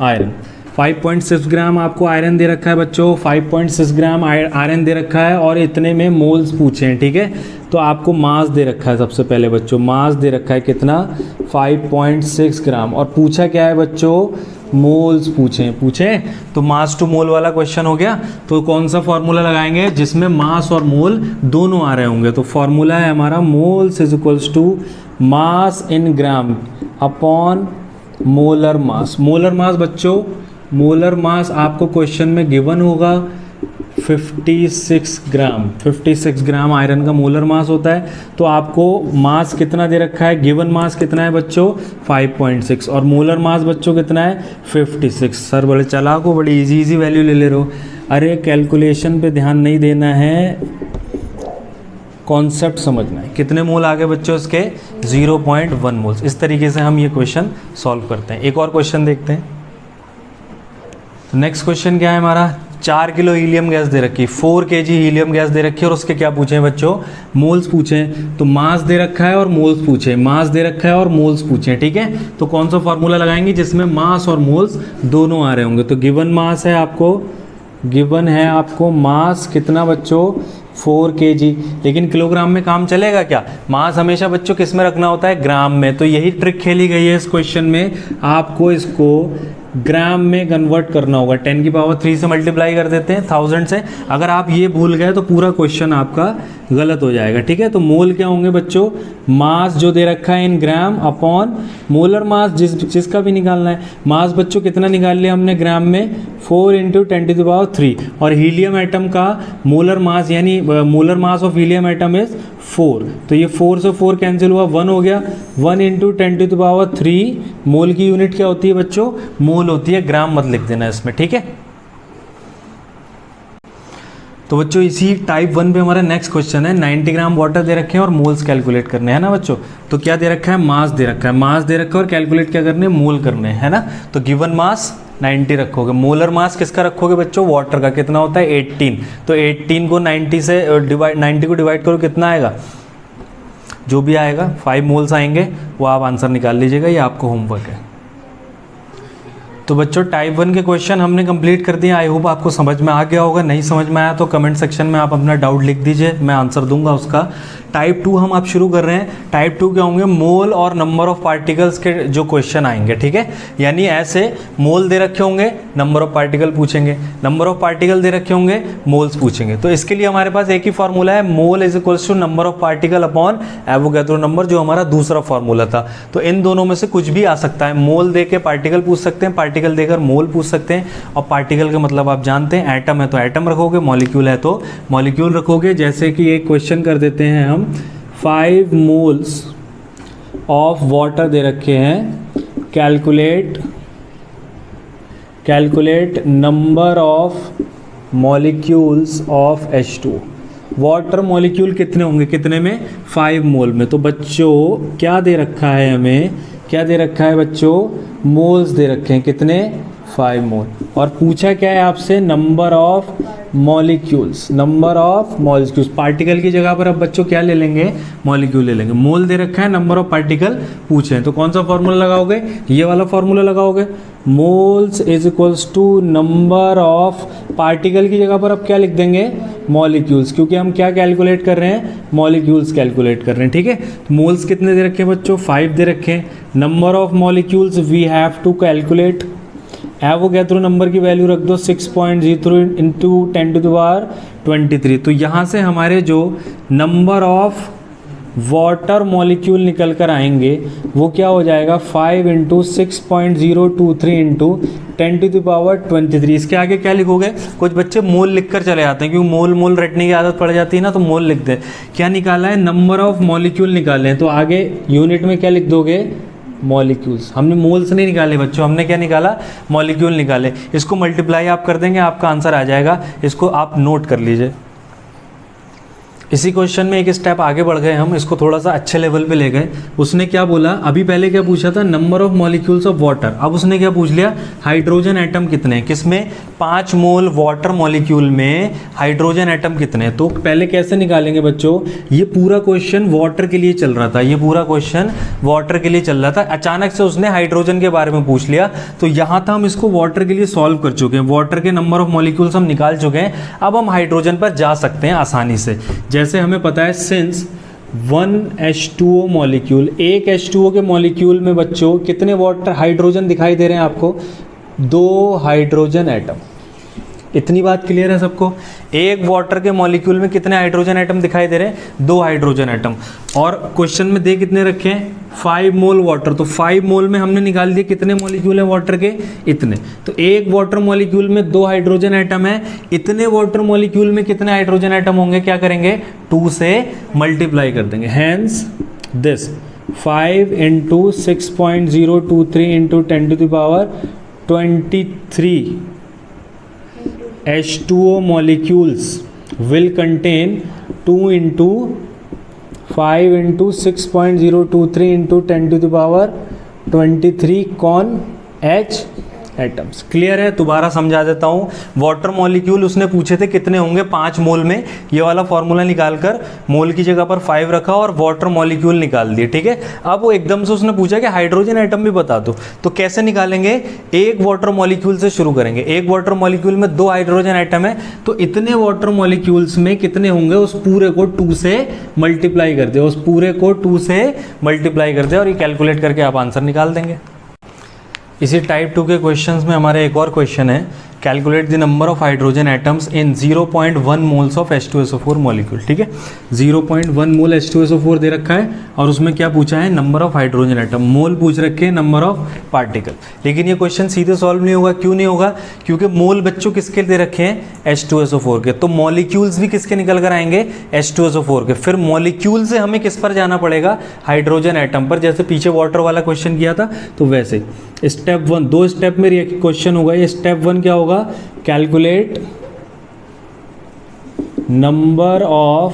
iron. 5.6 ग्राम आपको आयरन दे रखा है बच्चों, 5.6 ग्राम आयरन दे रखा है और इतने में मोल्स पूछे हैं, ठीक है। तो आपको मास दे रखा है, सबसे पहले बच्चों मास दे रखा है कितना, 5.6 ग्राम, और पूछा क्या है बच्चों, मोल्स पूछे। तो मास टू मोल वाला क्वेश्चन हो गया। तो कौन सा फॉर्मूला लगाएंगे जिसमें मास और मोल दोनों आ रहे होंगे। तो फॉर्मूला है हमारा moles is equals to mass in gram upon molar mass. Molar mass बच्चों, मोलर मास आपको क्वेश्चन में गिवन होगा 56 ग्राम। 56 ग्राम आयरन का मोलर मास होता है। तो आपको मास कितना दे रखा है, गिवन मास कितना है बच्चों, 5.6, और मोलर मास बच्चों कितना है, 56। सर बड़े चालाक हो, बड़ी इजी वैल्यू ले रहे हो। अरे कैलकुलेशन पे ध्यान नहीं देना है, कॉन्सेप्ट समझना है। कितने मोल आ गए बच्चों इसके, 0.1 मोल्स। इस तरीके से हम ये क्वेश्चन सॉल्व करते हैं। एक और क्वेश्चन देखते हैं। नेक्स्ट क्वेश्चन क्या है हमारा, 4 किलो हीलियम गैस दे रखी है, 4 kg हीलियम गैस दे रखी है, और उसके क्या पूछे हैं बच्चों, मोल्स पूछे हैं। तो मास दे रखा है और मोल्स पूछे, मास दे रखा है और मोल्स पूछे, ठीक है। तो कौन सा फॉर्मूला लगाएंगे जिसमें मास और मोल्स दोनों आ रहे होंगे। तो गिवन मास है आपको, गिवन है आपको मास कितना बच्चों, 4 kg। लेकिन किलोग्राम में काम चलेगा क्या, मास हमेशा बच्चों किस में रखना होता है, ग्राम में। तो यही ट्रिक खेली गई है इस क्वेश्चन में, आपको इसको ग्राम में कन्वर्ट करना होगा। 10 की पावर 3 से मल्टीप्लाई कर देते हैं 1000 से। अगर आप ये भूल गए तो पूरा क्वेश्चन आपका गलत हो जाएगा, ठीक है। तो मोल क्या होंगे बच्चों, मास जो दे रखा है इन ग्राम अपॉन मोलर मास जिसका भी निकालना है। मास बच्चों कितना निकाल लिया हमने ग्राम में, 4 इंटू 10⁻3, और हीलियम एटम का मोलर मास यानी molar mass of helium atom is 4। तो ये 4 से 4 कैंसिल हुआ, 1 हो गया। 1 इंटू 10⁻3, मोल की यूनिट क्या होती है बच्चों, मोल होती है, ग्राम मत लिख देना इसमें, ठीक है। तो बच्चों इसी टाइप 1 पे हमारा नेक्स्ट क्वेश्चन है, 90 ग्राम वाटर दे रखे हैं और मोल्स कैलकुलेट करने हैं ना बच्चों। तो क्या दे रखा है, मास दे रखा है, मास दे रखा है और कैलकुलेट क्या करने हैं, मोल करने हैं, है ना। तो गिवन मास 90 रखोगे, मोलर मास किसका रखोगे बच्चों, वाटर का। कितना होता है, 18। तो 18 को 90 से डिवाइड, 90 को डिवाइड करो, कितना आएगा, जो भी आएगा 5 मोल्स आएंगे, वो आप आंसर निकाल लीजिएगा, ये आपको होमवर्क है। तो बच्चों टाइप 1 के क्वेश्चन हमने कंप्लीट कर दिए। आई होप आपको समझ में आ गया होगा। नहीं समझ में आया तो कमेंट सेक्शन में आप अपना डाउट लिख दीजिए, मैं आंसर दूंगा उसका। टाइप 2 हम आप शुरू कर रहे हैं। टाइप 2 क्या होंगे, मोल और नंबर ऑफ पार्टिकल्स के जो क्वेश्चन आएंगे, ठीक है। यानी ऐसे मोल दे रखे होंगे, नंबर ऑफ पार्टिकल पूछेंगे, नंबर ऑफ पार्टिकल दे रखे होंगे, मोल्स पूछेंगे। तो इसके लिए हमारे पास एक ही फॉर्मूला है, mole is equals to number of particle upon Avogadro number, जो हमारा दूसरा फॉर्मूला था। तो इन दोनों में से कुछ भी आ सकता है, मोल दे के पार्टिकल पूछ सकते हैं, पार्टिकल देकर मोल पूछ सकते हैं, और पार्टिकल का मतलब आप जानते हैं, एटम है तो एटम रखोगे, मॉलिक्यूल है तो मॉलिक्यूल रखोगे। जैसे कि एक क्वेश्चन कर देते हैं हम, 5 मोल्स ऑफ वाटर दे रखे हैं, calculate number of molecules of H2। Water molecule कितने होंगे, कितने में, 5 मोल में। तो बच्चों क्या दे रखा है हमें, क्या दे रखा है बच्चों, मोल्स दे रखे हैं, कितने, 5 मोल। और पूछा क्या है आपसे, number of molecules, number of molecules. Particle की जगह पर अब बच्चों क्या ले लेंगे, मॉलिक्यूल ले लेंगे। मोल दे रखा है, नंबर ऑफ पार्टिकल पूछे हैं, तो कौन सा फॉर्मूला लगाओगे, ये वाला फॉर्मूला लगाओगे, moles is equals to number of, particle की जगह पर अब क्या लिख देंगे, मॉलिक्यूल्स, क्योंकि हम क्या कैलकुलेट कर रहे हैं, मॉलिक्यूल्स कैलकुलेट कर रहे हैं, ठीक है। मोल्स कितने दे रखे हैं बच्चों, 5 दे रखे हैं। Number of molecules we have to calculate, Avogadro number की वैल्यू रख दो 6.03 इंटू 10⁻23। तो यहाँ से हमारे जो नंबर ऑफ वाटर मॉलिक्यूल निकल कर आएंगे वो क्या हो जाएगा, 5 इंटू 6.023 इंटू 10⁻23। इसके आगे क्या लिखोगे, कुछ बच्चे मोल लिख कर चले जाते हैं, क्योंकि मोल रटने की आदत पड़ जाती है ना, तो मोल लिख दे। क्या निकाला है, नंबर ऑफ मॉलिक्यूल निकाले हैं, तो आगे यूनिट में क्या लिख दोगे, मॉलिक्यूल्स। हमने मोल्स नहीं निकाले बच्चों, हमने क्या निकाला, मॉलिक्यूल निकाले। इसको मल्टीप्लाई आप कर देंगे, आपका आंसर आ जाएगा, इसको आप नोट कर लीजिए। इसी क्वेश्चन में एक स्टेप आगे बढ़ गए हम, इसको थोड़ा सा अच्छे लेवल पे ले गए। उसने क्या बोला, अभी पहले क्या पूछा था, number of molecules of water, अब उसने क्या पूछ लिया, हाइड्रोजन एटम कितने हैं, किसमें, 5 मोल वाटर मॉलिक्यूल में हाइड्रोजन एटम कितने हैं। तो पहले कैसे निकालेंगे बच्चों, ये पूरा क्वेश्चन वाटर के लिए चल रहा था, ये पूरा क्वेश्चन वाटर के लिए चल रहा था, अचानक से उसने हाइड्रोजन के बारे में पूछ लिया, तो यहाँ था हम इसको वाटर के लिए सॉल्व कर चुके हैं, वाटर के नंबर ऑफ मॉलिक्यूल्स हम निकाल चुके हैं। अब हम हाइड्रोजन पर जा सकते हैं आसानी से। जैसे हमें पता है, सिंस 1 H2O मॉलिक्यूल, एक H2O के मॉलिक्यूल में बच्चों कितने वाटर हाइड्रोजन दिखाई दे रहे हैं आपको, 2 हाइड्रोजन एटम। इतनी बात क्लियर है सबको, एक वाटर के मॉलिक्यूल में कितने हाइड्रोजन एटम दिखाई दे रहे हैं, 2 हाइड्रोजन एटम। और क्वेश्चन में दे कितने रखे हैं, 5 मोल वाटर, तो 5 मोल में हमने निकाल दिए कितने मॉलिक्यूल हैं वाटर के, इतने। तो एक वाटर मॉलिक्यूल में 2 हाइड्रोजन एटम है, इतने वाटर मॉलिक्यूल में कितने हाइड्रोजन एटम होंगे, क्या करेंगे, 2 से मल्टीप्लाई कर देंगे। Hence this 5 into 6.023 into 10⁻23 H2O molecules will contain 2 into 5 into 6.023 into 10⁻23 कौन, H एटम्स। क्लियर है, दोबारा समझा देता हूँ। वाटर मॉलिक्यूल उसने पूछे थे कितने होंगे 5 मोल में, ये वाला फॉर्मूला निकालकर मोल की जगह पर 5 रखा और वाटर मॉलिक्यूल निकाल दिए, ठीक है। अब वो एकदम से उसने पूछा कि हाइड्रोजन एटम भी बता दो, तो कैसे निकालेंगे, एक वाटर मॉलिक्यूल से शुरू करेंगे। एक वाटर मॉलिक्यूल में 2 हाइड्रोजन एटम है, तो इतने वाटर मॉलिक्यूल्स में कितने होंगे, उस पूरे को 2 से मल्टीप्लाई कर दे, उस पूरे को 2 से मल्टीप्लाई कर दे, और ये कैलकुलेट करके आप आंसर निकाल देंगे। इसी टाइप 2 के क्वेश्चंस में हमारे एक और क्वेश्चन है, calculate the number of hydrogen atoms in 0.1 moles of H2SO4 molecule, ठीक है। 0.1 मोल H2SO4 दे रखा है, और उसमें क्या पूछा है, नंबर ऑफ हाइड्रोजन एटम। मोल पूछ रखे हैं, नंबर ऑफ पार्टिकल। लेकिन ये क्वेश्चन सीधे सॉल्व नहीं होगा, क्यों नहीं होगा, क्योंकि मोल बच्चों किसके दे रखे हैं, H2SO4 के, तो मॉलिक्यूल्स भी किसके निकल कर आएंगे, H2SO4 के। फिर मॉलिक्यूल से हमें किस पर जाना पड़ेगा, हाइड्रोजन एटम पर, जैसे पीछे वाटर वाला क्वेश्चन किया था, तो वैसे स्टेप 1, 2 स्टेप में क्वेश्चन होगा। ये स्टेप 1 क्या होगा, calculate number of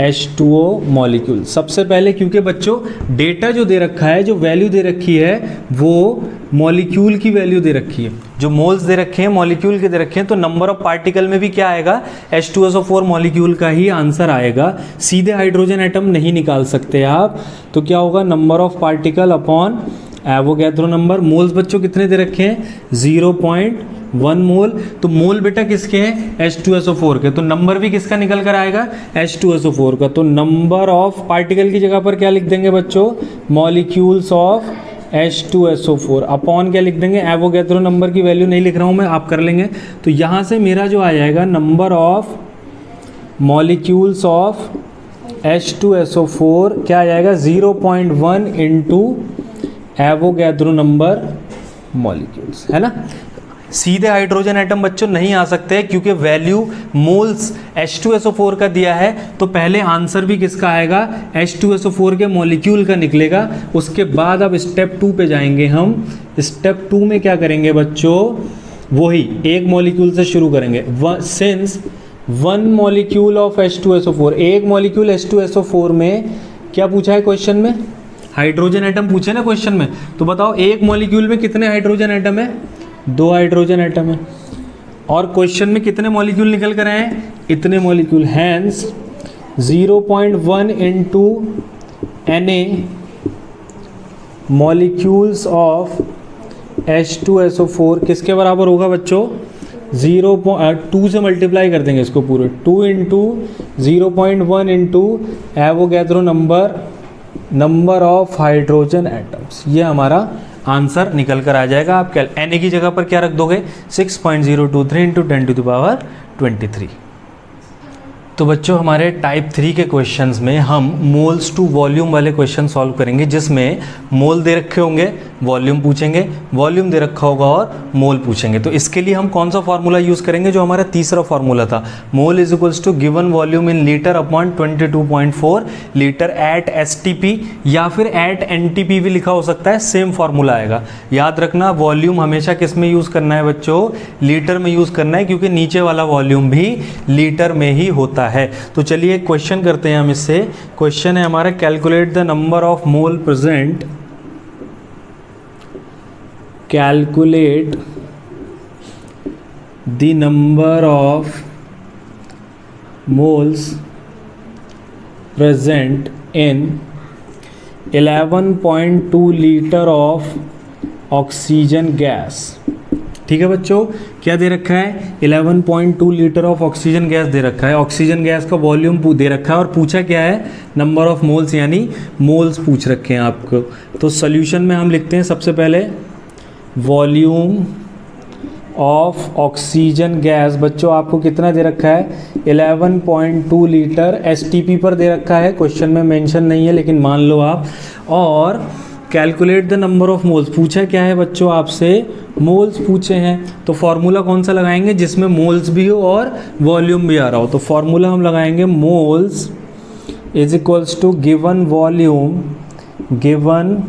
H2O molecule. सबसे पहले, क्योंकि बच्चों डेटा जो दे रखा है, जो वैल्यू दे रखी है, वो मॉलिक्यूल की वैल्यू दे रखी है, जो मोल्स दे रखे हैं मॉलिक्यूल के दे रखे हैं, तो नंबर ऑफ पार्टिकल में भी क्या आएगा, H2SO4 मॉलिक्यूल का ही आंसर आएगा। सीधे हाइड्रोजन एटम नहीं निकाल सकते आप, तो क्या होगा, number of particle upon Avogadro number. Moles बच्चों कितने दे रखे हैं, 0.1 मोल, तो मोल बेटा किसके हैं, H2SO4 के, तो नंबर भी किसका निकल कर आएगा, H2SO4 का। तो नंबर ऑफ पार्टिकल की जगह पर क्या लिख देंगे बच्चों, मॉलिक्यूल्स ऑफ H2SO4 अपॉन क्या लिख देंगे, एवोगैड्रो नंबर की वैल्यू नहीं लिख रहा हूँ मैं, आप कर लेंगे। तो यहाँ से मेरा जो आ जाएगा, number of molecules of H2SO4 क्या आ जाएगा, 0.1 इंटू एवोगैड्रो नंबर मॉलिक्यूल्स, है ना। सीधे हाइड्रोजन एटम बच्चों नहीं आ सकते क्योंकि वैल्यू मोल्स H2SO4 का दिया है, तो पहले आंसर भी किसका आएगा, H2SO4 के मॉलिक्यूल का निकलेगा। उसके बाद अब स्टेप 2 पे जाएंगे हम। स्टेप 2 में क्या करेंगे बच्चों, वही एक मॉलिक्यूल से शुरू करेंगे। Since one molecule of H2SO4, एक मॉलिक्यूल H2SO4 में क्या पूछा है क्वेश्चन में, हाइड्रोजन एटम पूछे ना क्वेश्चन में, तो बताओ एक मॉलिक्यूल में कितने हाइड्रोजन एटम है, 2 हाइड्रोजन एटम है। और क्वेश्चन में कितने मॉलिक्यूल निकल कर आए हैं, इतने molecule. Hence 0.1 into Na molecules of H2SO4 किसके बराबर होगा बच्चों, 2 से मल्टीप्लाई कर देंगे इसको पूरे, 2 into 0.1 into Avogadro number of hydrogen atoms. ये हमारा आंसर निकल कर आ जाएगा। आप Na की जगह पर क्या रख दोगे, 6.023 इंटू 10⁻23। तो बच्चों हमारे टाइप 3 के क्वेश्चंस में हम मोल्स टू वॉल्यूम वाले क्वेश्चन सॉल्व करेंगे, जिसमें मोल दे रखे होंगे, वॉल्यूम पूछेंगे, वॉल्यूम दे रखा होगा और मोल पूछेंगे। तो इसके लिए हम कौन सा फार्मूला यूज़ करेंगे, जो हमारा तीसरा फार्मूला था, mole is equals to given volume in litre upon 22.4 litre at STP, या फिर एट NTP भी लिखा हो सकता है, सेम फार्मूला आएगा। याद रखना वॉल्यूम हमेशा किस में यूज़ करना है बच्चों, लीटर में यूज़ करना है, क्योंकि नीचे वाला वॉल्यूम भी लीटर में ही होता है। तो चलिए क्वेश्चन करते हैं हम इससे। क्वेश्चन है हमारा, calculate the number of mole present, calculate the number of moles present in 11.2 litre of oxygen gas. ठीक है बच्चों, क्या दे रखा है, 11.2 लीटर ऑफ ऑक्सीजन गैस दे रखा है। ऑक्सीजन गैस का वॉल्यूम दे रखा है और पूछा क्या है, नंबर ऑफ मोल्स, यानी मोल्स पूछ रखे हैं आपको। तो सॉल्यूशन में हम लिखते हैं सबसे पहले वॉल्यूम ऑफ ऑक्सीजन गैस। बच्चों आपको कितना दे रखा है, 11.2 लीटर, STP पर दे रखा है, क्वेश्चन में मेंशन नहीं है लेकिन मान लो आप। और calculate the number of moles, पूछा क्या है बच्चों आपसे, मोल्स पूछे हैं। तो फॉर्मूला कौन सा लगाएंगे जिसमें मोल्स भी हो और वॉल्यूम भी आ रहा हो। तो फॉर्मूला हम लगाएंगे moles is equals to given volume, given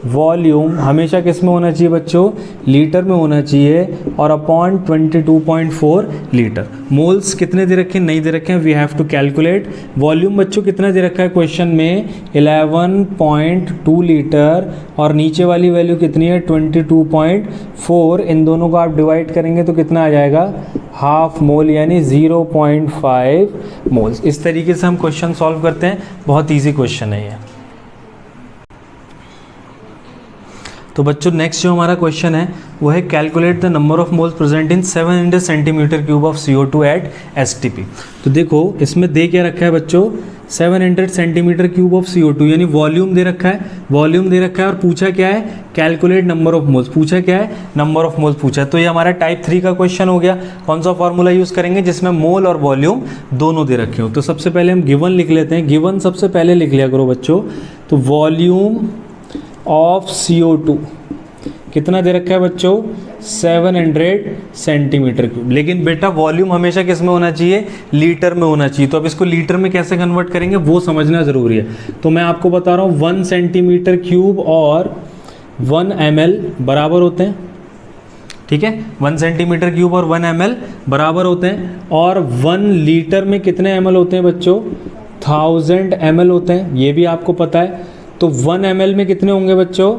volume हमेशा किस में होना चाहिए बच्चों, लीटर में होना चाहिए, और अपॉन 22.4 लीटर। मोल्स कितने दे रखे हैं, नहीं दे रखे हैं, we have to calculate. Volume बच्चों कितना दे रखा है क्वेश्चन में, 11.2 लीटर, और नीचे वाली वैल्यू कितनी है, 22.4। इन दोनों को आप डिवाइड करेंगे तो कितना आ जाएगा, हाफ मोल, यानी 0.5 मोल्स। इस तरीके से हम क्वेश्चन सॉल्व करते हैं, बहुत ईजी क्वेश्चन है ये। तो बच्चों नेक्स्ट जो हमारा क्वेश्चन है वो है, calculate the number of moles present in 700 centimetre cube of CO2 at STP। तो देखो इसमें दे क्या रखा है बच्चों, 700 सेंटीमीटर क्यूब ऑफ CO2, यानी वॉल्यूम दे रखा है, वॉल्यूम दे रखा है, और पूछा क्या है, कैलकुलेट नंबर ऑफ मोल्स, पूछा क्या है, नंबर ऑफ मोल्स पूछा है। तो ये हमारा टाइप 3 का क्वेश्चन हो गया। कौन सा फॉर्मूला यूज़ करेंगे जिसमें मोल और वॉल्यूम दोनों दे रखे हो। तो सबसे पहले हम गिवन लिख लेते हैं, गिवन सबसे पहले लिख लिया करो बच्चों। तो वॉल्यूम ऑफ CO2 कितना दे रखा है बच्चों, 700 सेंटीमीटर क्यूब। लेकिन बेटा वॉल्यूम हमेशा किस में होना चाहिए, लीटर में होना चाहिए। तो अब इसको लीटर में कैसे कन्वर्ट करेंगे वो समझना ज़रूरी है। तो मैं आपको बता रहा हूँ 1 सेंटीमीटर क्यूब और 1 ml बराबर होते हैं, ठीक है, 1 सेंटीमीटर क्यूब और 1 ml बराबर होते हैं। और 1 लीटर में कितने ml होते हैं बच्चों, 1000 ml होते हैं, ये भी आपको पता है। तो 1 ml में कितने होंगे बच्चों,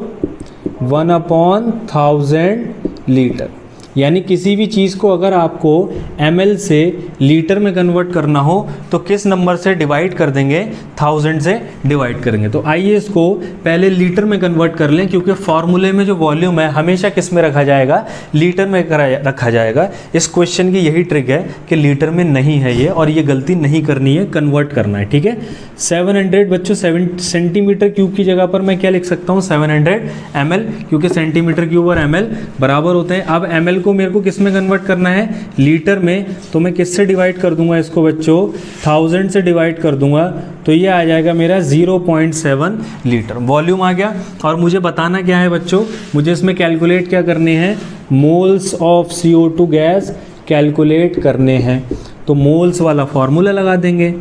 1/1000 लीटर। यानी किसी भी चीज़ को अगर आपको ml से लीटर में कन्वर्ट करना हो तो किस नंबर से डिवाइड कर देंगे, 1000 से डिवाइड करेंगे। तो आइए इसको पहले लीटर में कन्वर्ट कर लें, क्योंकि फॉर्मूले में जो वॉल्यूम है हमेशा किस में रखा जाएगा, लीटर में रखा जाएगा। इस क्वेश्चन की यही ट्रिक है कि लीटर में नहीं है ये, और ये गलती नहीं करनी है, कन्वर्ट करना है, ठीक है। 700 बच्चों 7 सेंटीमीटर क्यूब की जगह पर मैं क्या लिख सकता हूँ, 700 ml, क्योंकि सेंटीमीटर क्यूब और ml बराबर होते हैं। अब ml को मेरे को किस में कन्वर्ट करना है, लीटर में। तो मैं किससे डिवाइड कर दूंगा इसको बच्चों, 1000 से डिवाइड कर दूंगा, तो ये आ जाएगा मेरा 0.7 लीटर वॉल्यूम आ गया। और मुझे बताना क्या है बच्चों, मुझे इसमें कैलकुलेट क्या करने हैं, moles of CO2 gas calculate करने हैं। तो मोल्स वाला फॉर्मूला लगा देंगे,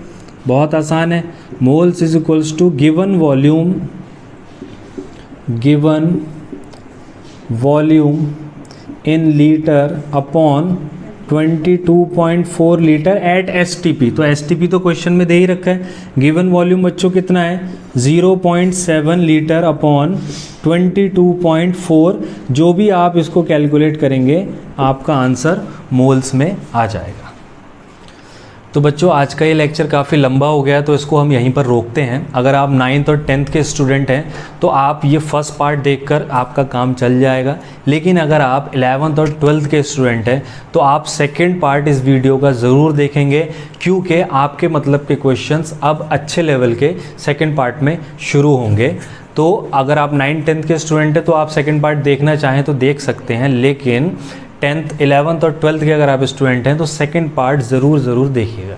बहुत आसान है। Moles is equals to given volume in litre upon 22.4 litre at STP। तो STP तो क्वेश्चन में दे ही रखा है। गिवन वॉल्यूम बच्चों कितना है, 0.7 लीटर अपॉन 22.4। जो भी आप इसको कैलकुलेट करेंगे आपका आंसर मोल्स में आ जाएगा। तो बच्चों आज का ये लेक्चर काफ़ी लंबा हो गया, तो इसको हम यहीं पर रोकते हैं। अगर आप 9th और 10th के स्टूडेंट हैं तो आप ये फर्स्ट पार्ट देखकर आपका काम चल जाएगा, लेकिन अगर आप 11th और 12th के स्टूडेंट हैं तो आप सेकंड पार्ट इस वीडियो का ज़रूर देखेंगे, क्योंकि आपके मतलब के क्वेश्चंस अब अच्छे लेवल के सेकंड पार्ट में शुरू होंगे। तो अगर आप 9th-10th के स्टूडेंट हैं तो आप सेकंड पार्ट देखना चाहें तो देख सकते हैं, लेकिन 10th, 11th और 12th के अगर आप स्टूडेंट हैं तो सेकंड पार्ट ज़रूर देखिएगा।